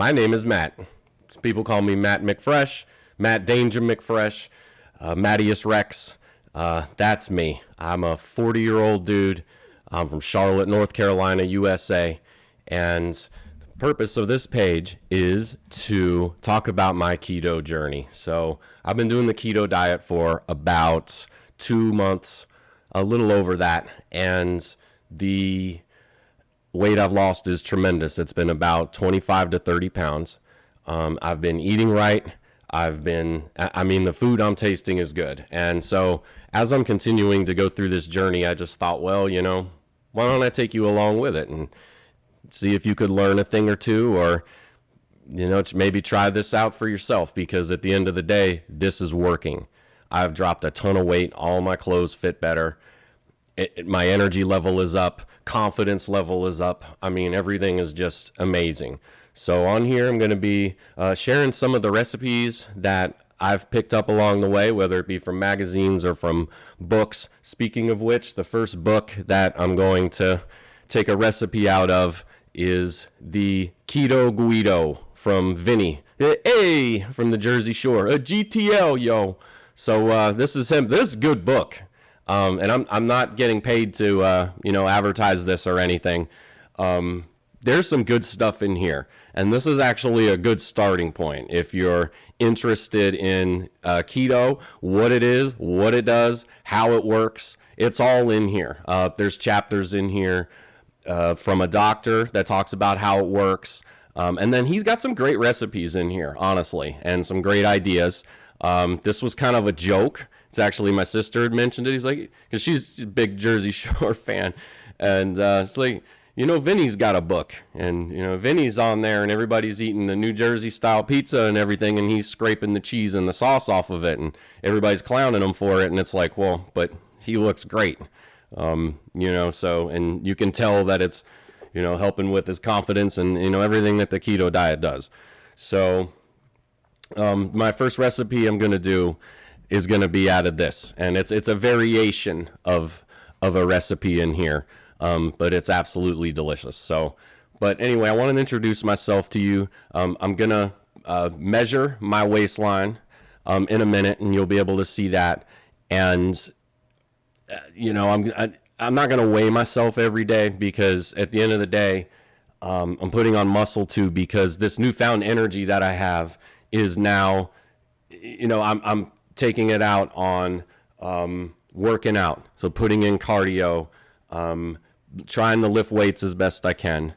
My name is Matt. People call me Matt McFresh, Matt Danger McFresh, Mattius Rex. That's me. I'm a 40-year-old dude. I'm from Charlotte, North Carolina, USA. And the purpose of this page is to talk about my keto journey. So I've been doing the keto diet for about 2 months, a little over that. And the weight I've lost is tremendous. It's been about 25 to 30 pounds. I've been eating right. The food I'm tasting is good. And so as I'm continuing to go through this journey, I just thought, well, why don't I take you along with it and see if you could learn a thing or two, or, maybe try this out for yourself, because at the end of the day, this is working. I've dropped a ton of weight. All my clothes fit better. My energy level is up. Confidence level is up. Everything is just amazing. So on here, I'm going to be sharing some of the recipes that I've picked up along the way, whether it be from magazines or from books. Speaking of which, the first book that I'm going to take a recipe out of is the Keto Guido from Vinny. Hey, from the Jersey Shore. A GTL, yo. So this is him. This is a good book. And I'm not getting paid to, advertise this or anything. There's some good stuff in here. And this is actually a good starting point. If you're interested in keto, what it is, what it does, how it works, it's all in here. There's chapters in here from a doctor that talks about how it works. And then he's got some great recipes in here, honestly, and some great ideas. This was kind of a joke. It's actually, my sister had mentioned it. He's like, because she's a big Jersey Shore fan. And it's like, Vinny's got a book. And, Vinny's on there and everybody's eating the New Jersey style pizza and everything. And he's scraping the cheese and the sauce off of it. And everybody's clowning him for it. And it's like, well, but he looks great. And you can tell that it's, helping with his confidence and, everything that the keto diet does. So my first recipe I'm going to do is going to be out of this, and it's a variation of a recipe in here, but it's absolutely delicious. So, but anyway, I want to introduce myself to you. I'm going to measure my waistline in a minute, and you'll be able to see that. And I'm not going to weigh myself every day, because at the end of the day, I'm putting on muscle too, because this newfound energy that I have is now, I'm taking it out on working out. So putting in cardio, trying to lift weights as best I can.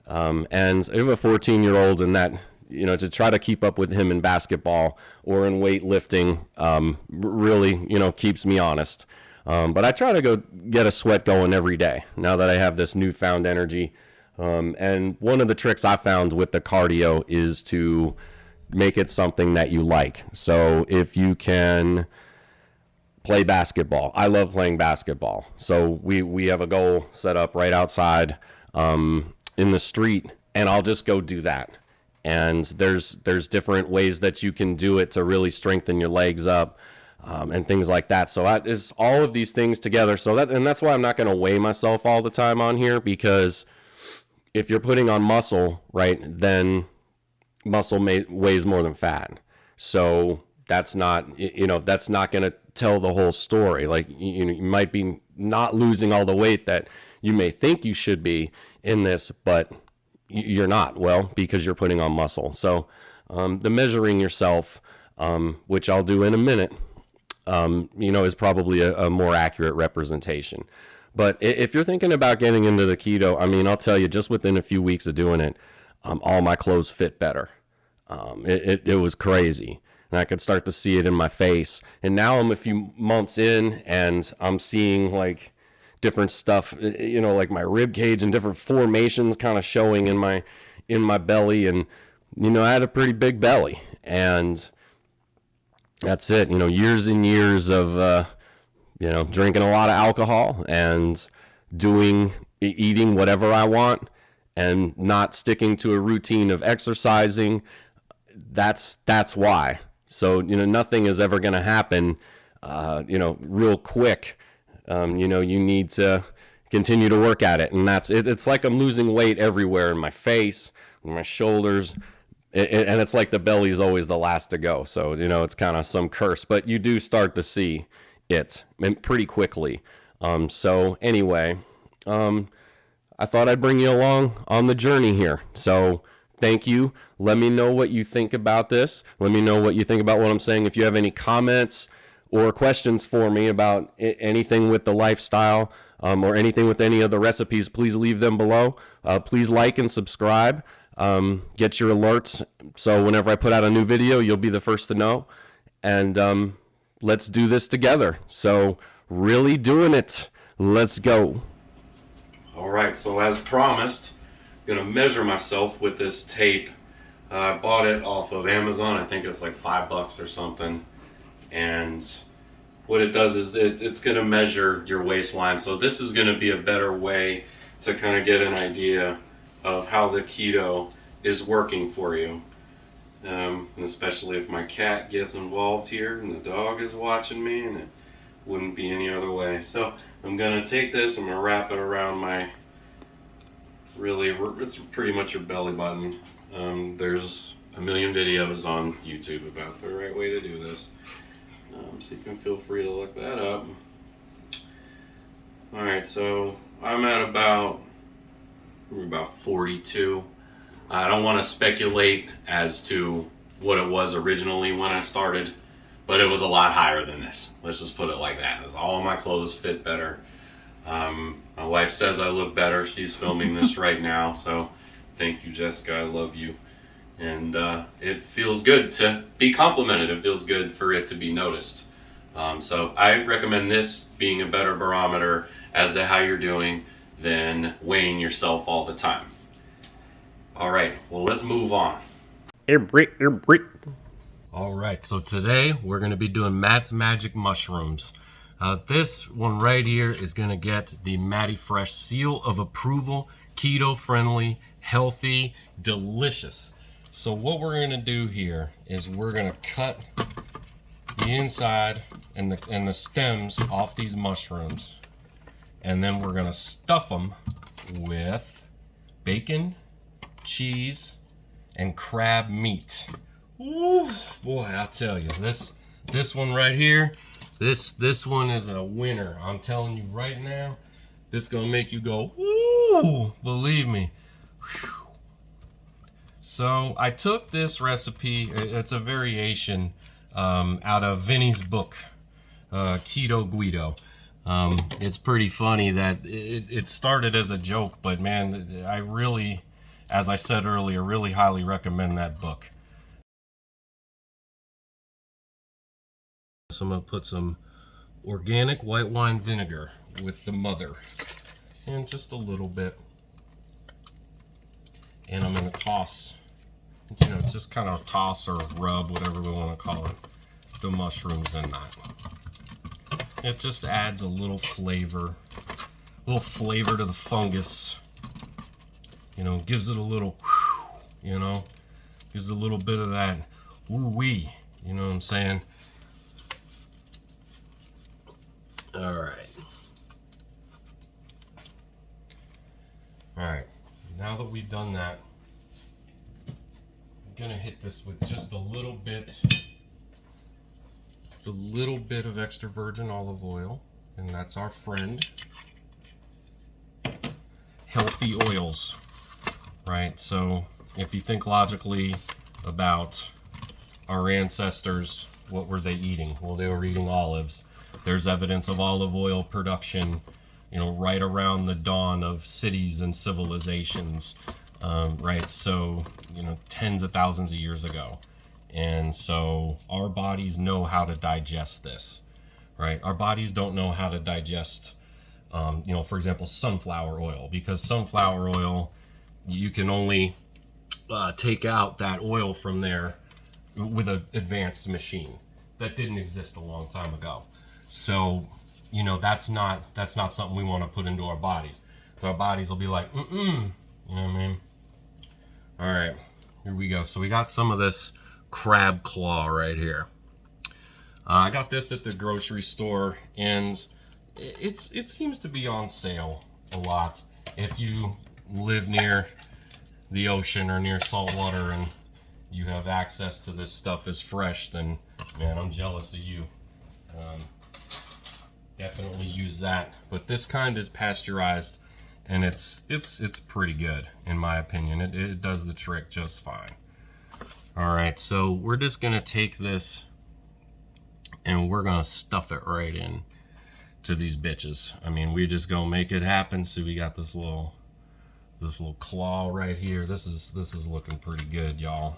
And I have a 14-year-old, and that, to try to keep up with him in basketball or in weightlifting really, keeps me honest. But I try to go get a sweat going every day now that I have this newfound energy. And one of the tricks I found with the cardio is to make it something that you like. So if you can play basketball, I love playing basketball. So we have a goal set up right outside in the street, and I'll just go do that. And there's different ways that you can do it to really strengthen your legs up. And things like that. So that is all of these things together. That's why I'm not going to weigh myself all the time on here, because if you're putting on muscle, right, then muscle weighs more than fat. So that's not, that's not going to tell the whole story. Like, you might be not losing all the weight that you may think you should be in this, but you're not, because you're putting on muscle. So the measuring yourself, which I'll do in a minute, is probably a more accurate representation. But if you're thinking about getting into the keto, I'll tell you, just within a few weeks of doing it, all my clothes fit better. It was crazy. And I could start to see it in my face. And now I'm a few months in, and I'm seeing like different stuff, like my rib cage and different formations kind of showing in my belly. And, I had a pretty big belly. And that's it. Years and years of, drinking a lot of alcohol and eating whatever I want and not sticking to a routine of exercising. That's why. So, nothing is ever going to happen, real quick. You need to continue to work at it. And it's like I'm losing weight everywhere, in my face, in my shoulders, And it's like the belly's always the last to go. So, you know, it's kind of some curse, but you do start to see it pretty quickly. So anyway, I thought I'd bring you along on the journey here. So thank you. Let me know what you think about this. Let me know what you think about what I'm saying. If you have any comments or questions for me about anything with the lifestyle, or anything with any of the recipes, please leave them below. Please like and subscribe. Get your alerts so whenever I put out a new video, you'll be the first to know. And let's do this together. So really doing it. Let's go. All right, so as promised, I'm going to measure myself with this tape. I bought it off of Amazon. I think it's like $5 or something. And what it does is it's going to measure your waistline. So this is going to be a better way to kind of get an idea of how the keto is working for you. And especially if my cat gets involved here and the dog is watching me, and it wouldn't be any other way. So I'm going to take this, I'm going to wrap it around my, it's pretty much your belly button. There's a million videos on YouTube about the right way to do this. So you can feel free to look that up. Alright, so I'm at about 42. I don't want to speculate as to what it was originally when I started, but it was a lot higher than this. Let's just put it like that. As all of my clothes fit better. My wife says I look better. She's filming this right now, so thank you, Jessica. I love you. And it feels good to be complimented. It feels good for it to be noticed. So I recommend this being a better barometer as to how you're doing than weighing yourself all the time. All right, well, let's move on. All right, so today we're going to be doing Matt's Magic Mushrooms. This one right here is going to get the Matty Fresh seal of approval. Keto friendly, healthy, delicious. So what we're going to do here is we're going to cut the inside and the stems off these mushrooms, and then we're going to stuff them with bacon, cheese, and crab meat. Ooh, boy, I'll tell you, this one right here, this one is a winner. I'm telling you right now, this is gonna make you go, ooh, believe me. Whew. So I took this recipe, it's a variation out of Vinny's book, Keto Guido. It's pretty funny that it started as a joke, but man, I really, as I said earlier, really highly recommend that book. So I'm going to put some organic white wine vinegar with the mother, and just a little bit. And I'm going to toss, you know, just kind of toss or rub, whatever we want to call it, the mushrooms in that. It just adds a little flavor to the fungus. You know, gives it a little, you know, gives a little bit of that woo-wee, you know what I'm saying? All right. All right, now that we've done that, I'm gonna hit this with just a little bit of extra virgin olive oil, and that's our friend. Healthy oils, right? So if you think logically about our ancestors, what were they eating? Well, they were eating olives. There's evidence of olive oil production, you know, right around the dawn of cities and civilizations, right? So, you know, tens of thousands of years ago. And so our bodies know how to digest this, right? Our bodies don't know how to digest, you know, for example, sunflower oil, because sunflower oil, you can only take out that oil from there with an advanced machine that didn't exist a long time ago. So, you know, that's not something we want to put into our bodies. So our bodies will be like, you know what I mean? All right, here we go. So we got some of this crab claw right here. I got this at the grocery store, and it seems to be on sale a lot if you live near the ocean or near salt water, and you have access to this stuff as fresh, then man, I'm jealous of you. Definitely use that. But this kind is pasteurized, and it's pretty good in my opinion. It does the trick just fine. All right, so we're just gonna take this and we're gonna stuff it right in to these bitches. I mean, we just gonna make it happen. So we got this little claw right here. This is looking pretty good, y'all.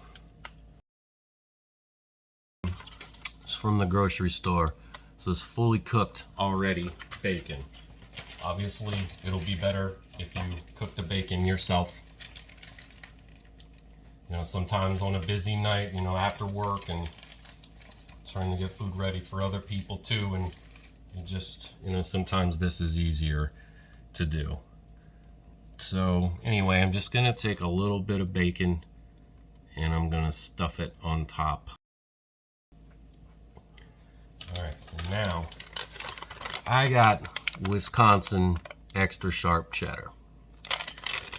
It's from the grocery store. This is fully cooked already bacon. Obviously, it'll be better if you cook the bacon yourself. You know, sometimes on a busy night, you know, after work and trying to get food ready for other people too, and you just, you know, sometimes this is easier to do. So anyway, I'm just gonna take a little bit of bacon and I'm gonna stuff it on top. All right, so now I got Wisconsin extra sharp cheddar.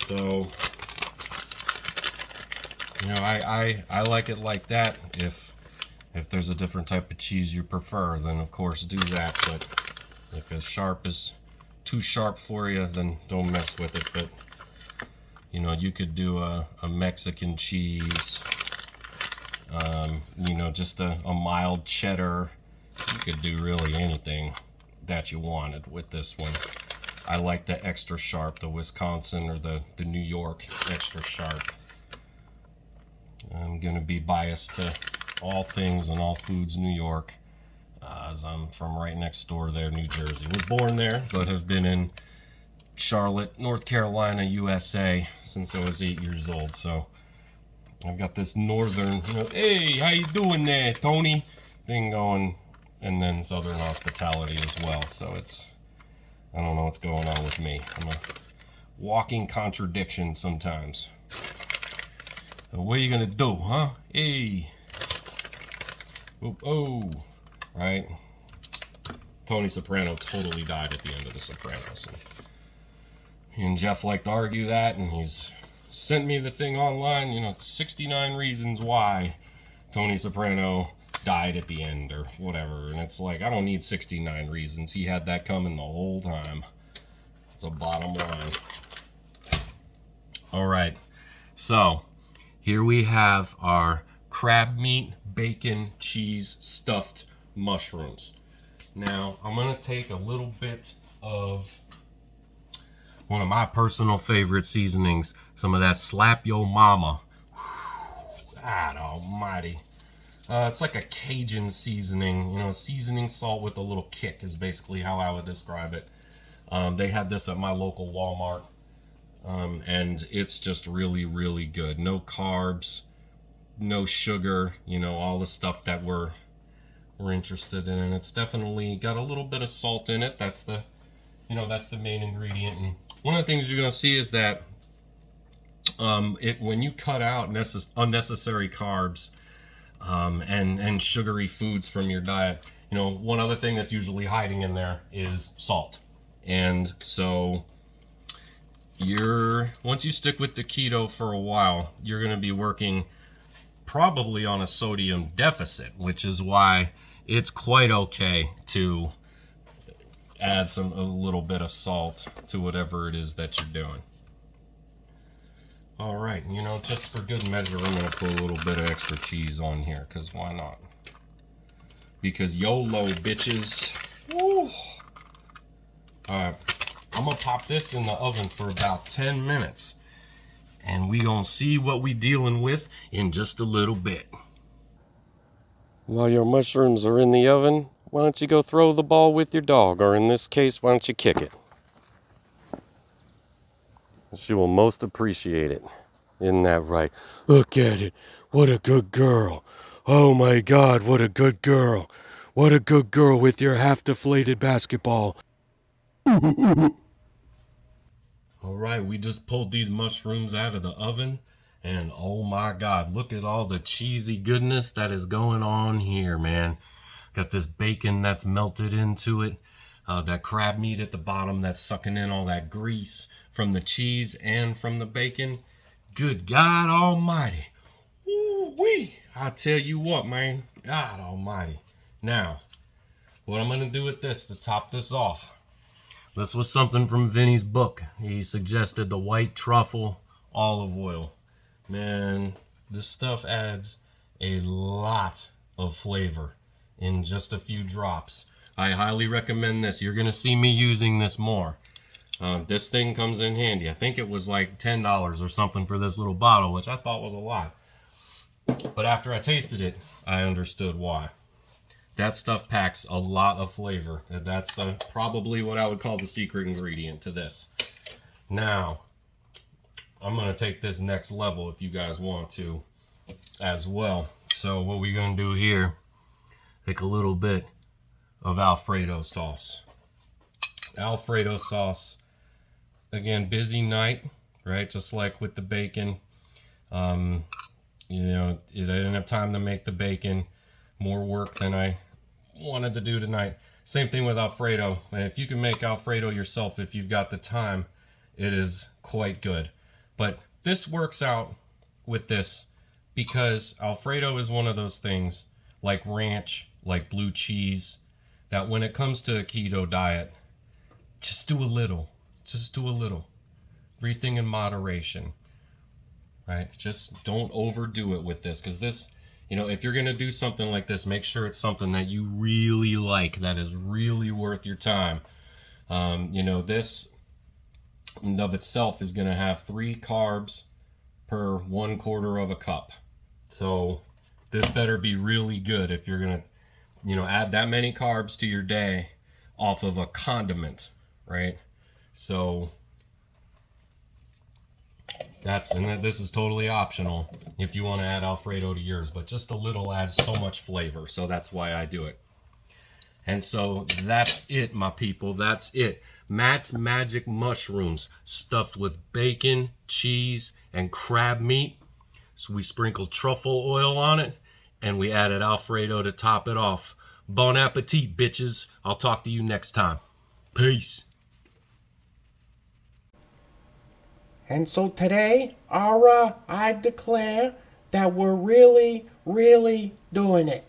So, you know, I like it like that. If there's a different type of cheese you prefer, then of course do that. But if it's sharp is too sharp for you, then don't mess with it. But you know, you could do a Mexican cheese, you know, just a mild cheddar. You could do really anything that you wanted with this one. I like the extra sharp, the Wisconsin or the New York extra sharp. I'm gonna be biased to all things and all foods New York, as I'm from right next door there, New Jersey. Was born there, but have been in Charlotte, North Carolina, USA since I was 8 years old. So I've got this northern, you know, hey, how you doing there, Tony, thing going, and then southern hospitality as well. So it's, I don't know what's going on with me. I'm a walking contradiction sometimes. So what are you gonna do, huh? Hey. Oh, right. Tony Soprano totally died at the end of The Sopranos. He and Jeff like to argue that, and he's sent me the thing online, you know, 69 reasons why Tony Soprano died at the end or whatever. And it's like, I don't need 69 reasons. He had that coming the whole time. It's a bottom line. All right, so here we have our crab meat, bacon, cheese, stuffed mushrooms. Now, I'm gonna take a little bit of one of my personal favorite seasonings, some of that Slap Yo Mama. God almighty. It's like a Cajun seasoning, you know, seasoning salt with a little kick is basically how I would describe it. They had this at my local Walmart, and it's just really, really good. No carbs, no sugar, you know, all the stuff that we're interested in, and it's definitely got a little bit of salt in it. That's the, you know, that's the main ingredient. And one of the things you're gonna see is that when you cut out unnecessary carbs and sugary foods from your diet, you know, one other thing that's usually hiding in there is salt. And so once you stick with the keto for a while, you're gonna be working probably on a sodium deficit, which is why it's quite okay to add a little bit of salt to whatever it is that you're doing. All right, you know, just for good measure, I'm gonna put a little bit of extra cheese on here, because why not? Because YOLO, bitches. Woo. All right, I'm gonna pop this in the oven for about 10 minutes. And we gonna see what we dealing with in just a little bit. While your mushrooms are in the oven, why don't you go throw the ball with your dog, or in this case, why don't you kick it? She will most appreciate it. Isn't that right? Look at it. What a good girl. Oh my God, what a good girl. What a good girl with your half-deflated basketball. All right, we just pulled these mushrooms out of the oven, and oh my God, look at all the cheesy goodness that is going on here, man. Got this bacon that's melted into it, that crab meat at the bottom that's sucking in all that grease from the cheese and from the bacon. Good God almighty. Ooh-wee. I tell you what, man. God almighty. Now, what I'm going to do with this to top this off. This was something from Vinny's book. He suggested the white truffle olive oil. Man, this stuff adds a lot of flavor in just a few drops. I highly recommend this. You're going to see me using this more. This thing comes in handy. I think it was like $10 or something for this little bottle, which I thought was a lot. But after I tasted it, I understood why. That stuff packs a lot of flavor. That's probably what I would call the secret ingredient to this. Now, I'm going to take this next level if you guys want to as well. So what we're going to do here, take a little bit of Alfredo sauce. Alfredo sauce. Again, busy night, right? Just like with the bacon. You know, I didn't have time to make the bacon. More work than I wanted to do tonight. Same thing with Alfredo. And if you can make Alfredo yourself, if you've got the time, it is quite good. But this works out with this because Alfredo is one of those things, like ranch, like blue cheese, that when it comes to a keto diet, just do a little. Just do a little. Everything in moderation. Right? Just don't overdo it with this, because this, you know, if you're going to do something like this, make sure it's something that you really like, that is really worth your time. You know, this in of itself is going to have 3 carbs per 1/4 of a cup. So this better be really good if you're going to, you know, add that many carbs to your day off of a condiment, right? So this is totally optional if you want to add Alfredo to yours, but just a little adds so much flavor, so that's why I do it. And so that's it, my people. That's it. Matt's Magic Mushrooms stuffed with bacon, cheese, and crab meat. So we sprinkled truffle oil on it, and we added Alfredo to top it off. Bon appetit, bitches. I'll talk to you next time. Peace. And so today, Ara, I declare that we're really, really doing it.